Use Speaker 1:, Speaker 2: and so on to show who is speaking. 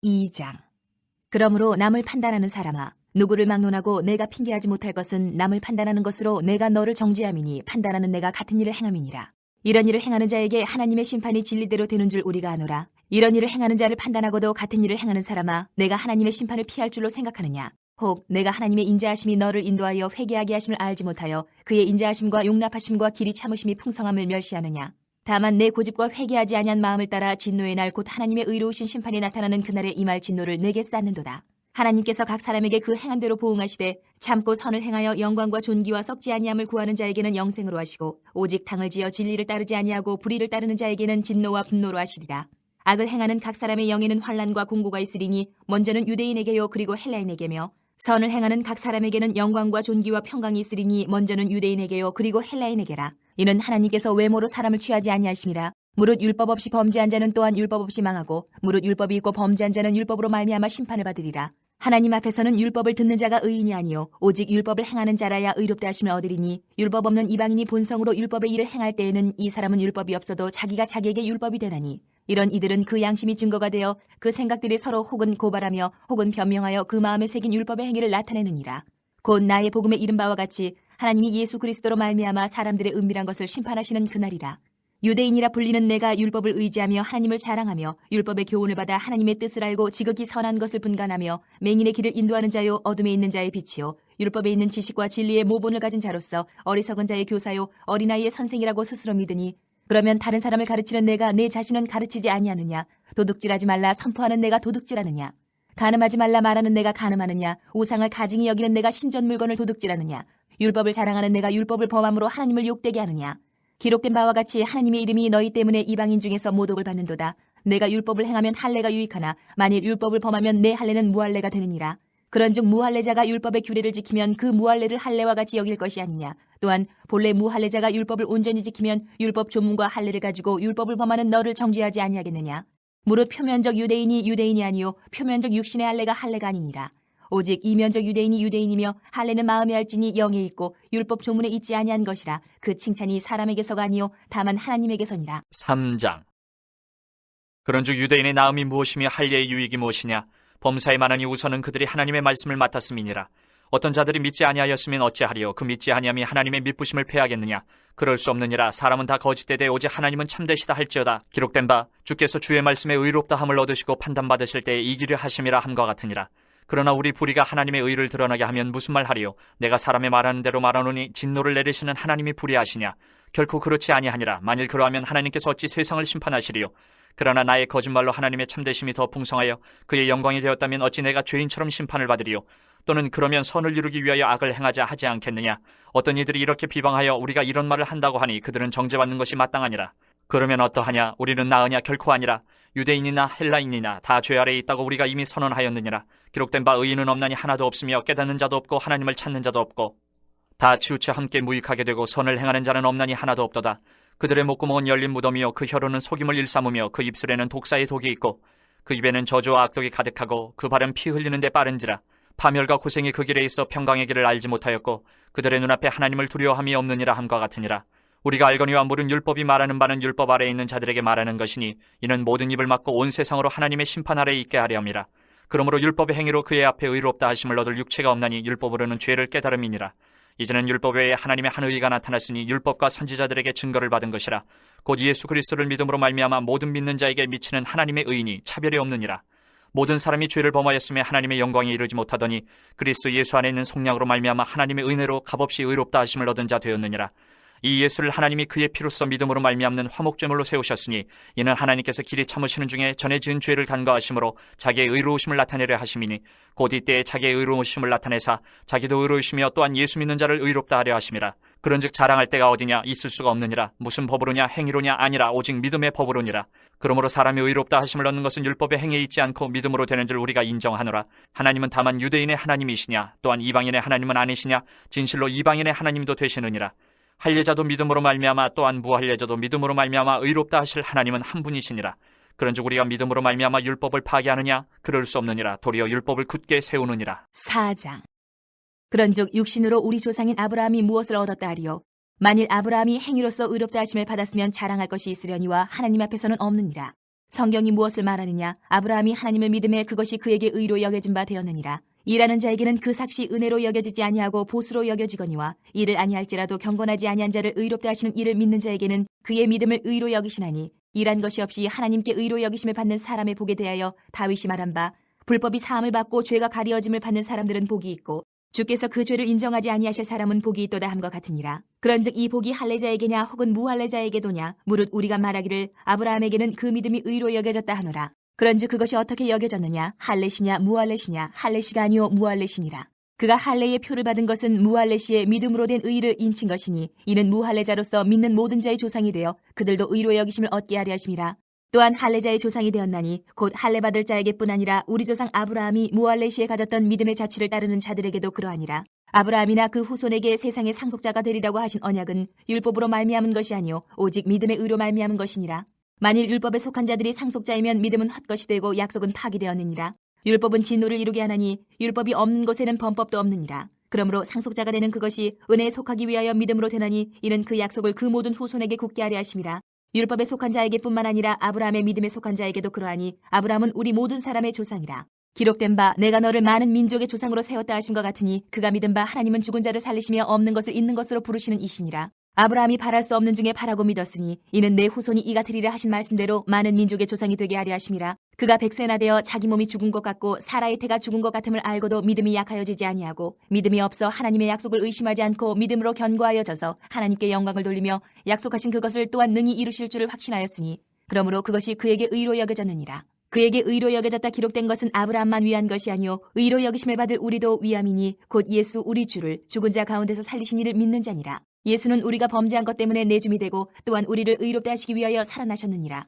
Speaker 1: 2장. 그러므로 남을 판단하는 사람아, 누구를 막론하고 내가 핑계하지 못할 것은 남을 판단하는 것으로 내가 너를 정죄함이니 판단하는 내가 같은 일을 행함이니라. 이런 일을 행하는 자에게 하나님의 심판이 진리대로 되는 줄 우리가 아노라. 이런 일을 행하는 자를 판단하고도 같은 일을 행하는 사람아, 내가 하나님의 심판을 피할 줄로 생각하느냐? 혹 내가 하나님의 인자하심이 너를 인도하여 회개하게 하심을 알지 못하여 그의 인자하심과 용납하심과 길이 참으심이 풍성함을 멸시하느냐? 다만 내 고집과 회개하지 아니한 마음을 따라 진노의 날 곧 하나님의 의로우신 심판이 나타나는 그날에 임할 진노를 내게 쌓는도다. 하나님께서 각 사람에게 그 행한 대로 보응하시되 참고 선을 행하여 영광과 존귀와 썩지 아니함을 구하는 자에게는 영생으로 하시고 오직 당을 지어 진리를 따르지 아니하고 불의를 따르는 자에게는 진노와 분노로 하시리라. 악을 행하는 각 사람의 영에는 환난과 공고가 있으리니 먼저는 유대인에게요 그리고 헬라인에게며 선을 행하는 각 사람에게는 영광과 존귀와 평강이 있으리니 먼저는 유대인에게요 그리고 헬라인에게라. 이는 하나님께서 외모로 사람을 취하지 아니하심이라. 무릇 율법 없이 범죄한 자는 또한 율법 없이 망하고 무릇 율법이 있고 범죄한 자는 율법으로 말미암아 심판을 받으리라. 하나님 앞에서는 율법을 듣는 자가 의인이 아니요 오직 율법을 행하는 자라야 의롭다 하심을 얻으리니 율법 없는 이방인이 본성으로 율법의 일을 행할 때에는 이 사람은 율법이 없어도 자기가 자기에게 율법이 되나니 이런 이들은 그 양심이 증거가 되어 그 생각들이 서로 혹은 고발하며 혹은 변명하여 그 마음에 새긴 율법의 행위를 나타내느니라. 곧 나의 복음에 이른 바와 같이 하나님이 예수 그리스도로 말미암아 사람들의 은밀한 것을 심판하시는 그날이라. 유대인이라 불리는 내가 율법을 의지하며 하나님을 자랑하며 율법의 교훈을 받아 하나님의 뜻을 알고 지극히 선한 것을 분간하며 맹인의 길을 인도하는 자요 어둠에 있는 자의 빛이요 율법에 있는 지식과 진리의 모본을 가진 자로서 어리석은 자의 교사요 어린아이의 선생이라고 스스로 믿으니 그러면 다른 사람을 가르치는 내가 내 자신은 가르치지 아니하느냐? 도둑질하지 말라 선포하는 내가 도둑질하느냐? 간음하지 말라 말하는 내가 간음하느냐? 우상을 가증히 여기는 내가 신전 물건을 도둑질하느냐? 율법을 자랑하는 내가 율법을 범함으로 하나님을 욕되게 하느냐? 기록된 바와 같이 하나님의 이름이 너희 때문에 이방인 중에서 모독을 받는도다. 내가 율법을 행하면 할례가 유익하나 만일 율법을 범하면 내 할례는 무할례가 되느니라. 그런즉 무할례자가 율법의 규례를 지키면 그 무할례를 할례와 같이 여길 것이 아니냐. 또한 본래 무할례자가 율법을 온전히 지키면 율법 조문과 할례를 가지고 율법을 범하는 너를 정죄하지 아니하겠느냐. 무릇 표면적 유대인이 유대인이 아니요 표면적 육신의 할례가 할례가 아니니라. 오직 이면적 유대인이 유대인이며 할례는 마음에 할지니 영에 있고 율법 조문에 있지 아니한 것이라. 그 칭찬이 사람에게서가 아니요 다만 하나님에게서니라.
Speaker 2: 3장. 그런즉 유대인의 나음이 무엇이며 할례의 유익이 무엇이냐? 범사에 많으니 우선은 그들이 하나님의 말씀을 맡았음이니라. 어떤 자들이 믿지 아니하였으면 어찌하리요? 그 믿지 아니함이 하나님의 믿부심을 패하겠느냐? 그럴 수 없느니라. 사람은 다 거짓되되 오직 하나님은 참되시다 할지어다. 기록된 바 주께서 주의 말씀에 의롭다 함을 얻으시고 판단받으실 때에 이기려 하심이라 함과 같으니라. 그러나 우리 불의가 하나님의 의를 드러나게 하면 무슨 말 하리요? 내가 사람의 말하는 대로 말하노니 진노를 내리시는 하나님이 불의하시냐? 결코 그렇지 아니하니라. 만일 그러하면 하나님께서 어찌 세상을 심판하시리요? 그러나 나의 거짓말로 하나님의 참되심이 더 풍성하여 그의 영광이 되었다면 어찌 내가 죄인처럼 심판을 받으리요? 또는 그러면 선을 이루기 위하여 악을 행하자 하지 않겠느냐? 어떤 이들이 이렇게 비방하여 우리가 이런 말을 한다고 하니 그들은 정죄받는 것이 마땅하니라. 그러면 어떠하냐? 우리는 나으냐? 결코 아니라. 유대인이나 헬라인이나 다 죄 아래에 있다고 우리가 이미 선언하였느니라. 기록된 바 의인은 없나니 하나도 없으며 깨닫는 자도 없고 하나님을 찾는 자도 없고 다 치우쳐 함께 무익하게 되고 선을 행하는 자는 없나니 하나도 없도다. 그들의 목구멍은 열린 무덤이요 그 혀로는 속임을 일삼으며 그 입술에는 독사의 독이 있고 그 입에는 저주와 악독이 가득하고 그 발은 피 흘리는데 빠른지라. 파멸과 고생이 그 길에 있어 평강의 길을 알지 못하였고 그들의 눈앞에 하나님을 두려워함이 없느니라 함과 같으니라. 우리가 알거니와 물은 율법이 말하는 바는 율법 아래에 있는 자들에게 말하는 것이니 이는 모든 입을 막고 온 세상으로 하나님의 심판 아래에 있게 하려 함이라. 그러므로 율법의 행위로 그의 앞에 의롭다 하심을 얻을 육체가 없나니 율법으로는 죄를 깨달음이니라. 이제는 율법 외에 하나님의 한 의가 나타났으니 율법과 선지자들에게 증거를 받은 것이라. 곧 예수 그리스도를 믿음으로 말미암아 모든 믿는 자에게 미치는 하나님의 의인이 차별이 없느니라. 모든 사람이 죄를 범하였음에 하나님의 영광에 이르지 못하더니 그리스도 예수 안에 있는 속량으로 말미암아 하나님의 은혜로 값없이 의롭다 하심을 얻은 자 되었느니라. 이 예수를 하나님이 그의 피로써 믿음으로 말미암는 화목제물로 세우셨으니 이는 하나님께서 길이 참으시는 중에 전에 지은 죄를 간과하심으로 자기의 의로우심을 나타내려 하심이니 곧 이때에 자기의 의로우심을 나타내사 자기도 의로우시며 또한 예수 믿는 자를 의롭다 하려 하심이라. 그런즉 자랑할 때가 어디냐? 있을 수가 없느니라. 무슨 법으로냐? 행위로냐? 아니라 오직 믿음의 법으로니라. 그러므로 사람이 의롭다 하심을 얻는 것은 율법의 행위에 있지 않고 믿음으로 되는 줄 우리가 인정하노라. 하나님은 다만 유대인의 하나님이시냐? 또한 이방인의 하나님은 아니시냐? 진실로 이방인의 하나님도 되시느니라. 할례자도 믿음으로 말미암아 또한 무할례자도 믿음으로 말미암아 의롭다 하실 하나님은 한 분이시니라. 그런즉 우리가 믿음으로 말미암아 율법을 파괴하느냐? 그럴 수 없느니라. 도리어 율법을 굳게 세우느니라.
Speaker 1: 4장. 그런즉 육신으로 우리 조상인 아브라함이 무엇을 얻었다 하리요? 만일 아브라함이 행위로서 의롭다 하심을 받았으면 자랑할 것이 있으려니와 하나님 앞에서는 없느니라. 성경이 무엇을 말하느냐? 아브라함이 하나님을 믿음에 그것이 그에게 의로 여겨진 바 되었느니라. 일하는 자에게는 그 삭시 은혜로 여겨지지 아니하고 보수로 여겨지거니와 이를 아니할지라도 경건하지 아니한 자를 의롭다 하시는 이를 믿는 자에게는 그의 믿음을 의로 여기시나니 일한 것이 없이 하나님께 의로 여기심을 받는 사람의 복에 대하여 다윗이 말한 바 불법이 사함을 받고 죄가 가리어짐을 받는 사람들은 복이 있고 주께서 그 죄를 인정하지 아니하실 사람은 복이 있도다 함과 같으니라. 그런즉 이 복이 할례자에게냐 혹은 무할례자에게도냐 무릇 우리가 말하기를 아브라함에게는 그 믿음이 의로 여겨졌다 하노라. 그런즉 그것이 어떻게 여겨졌느냐? 할례시냐 무할례시냐? 할례시가 아니요 무할례시니라. 그가 할례의 표를 받은 것은 무할례시의 믿음으로 된 의를 인친 것이니 이는 무할례자로서 믿는 모든 자의 조상이 되어 그들도 의로 여기심을 얻게 하려 하심이라. 또한 할례자의 조상이 되었나니 곧 할례 받을 자에게뿐 아니라 우리 조상 아브라함이 무할례시에 가졌던 믿음의 자취를 따르는 자들에게도 그러하니라. 아브라함이나 그 후손에게 세상의 상속자가 되리라고 하신 언약은 율법으로 말미암은 것이 아니요 오직 믿음의 의로 말미암은 것이니라. 만일 율법에 속한 자들이 상속자이면 믿음은 헛것이 되고 약속은 파기되었느니라. 율법은 진노를 이루게 하나니 율법이 없는 곳에는 범법도 없느니라. 그러므로 상속자가 되는 그것이 은혜에 속하기 위하여 믿음으로 되나니 이는 그 약속을 그 모든 후손에게 굳게 하려 하심이라. 율법에 속한 자에게뿐만 아니라 아브라함의 믿음에 속한 자에게도 그러하니 아브라함은 우리 모든 사람의 조상이라. 기록된 바 내가 너를 많은 민족의 조상으로 세웠다 하심과 같으니 그가 믿은 바 하나님은 죽은 자를 살리시며 없는 것을 있는 것으로 부르시는 이시니라. 아브라함이 바랄 수 없는 중에 바라고 믿었으니 이는 내 후손이 이 같으리라 하신 말씀대로 많은 민족의 조상이 되게 하려 하심이라. 그가 100세나 되어 자기 몸이 죽은 것 같고 사라의 태가 죽은 것 같음을 알고도 믿음이 약하여지지 아니하고 믿음이 없어 하나님의 약속을 의심하지 않고 믿음으로 견고하여져서 하나님께 영광을 돌리며 약속하신 그것을 또한 능히 이루실 줄을 확신하였으니 그러므로 그것이 그에게 의로 여겨졌느니라. 그에게 의로 여겨졌다 기록된 것은 아브라함만 위한 것이 아니요 의로 여기심을 받을 우리도 위함이니 곧 예수 우리 주를 죽은 자 가운데서 살리신 이를 믿는 자니라. 예수는 우리가 범죄한 것 때문에 내줌이 되고 또한 우리를 의롭다 하시기 위하여 살아나셨느니라.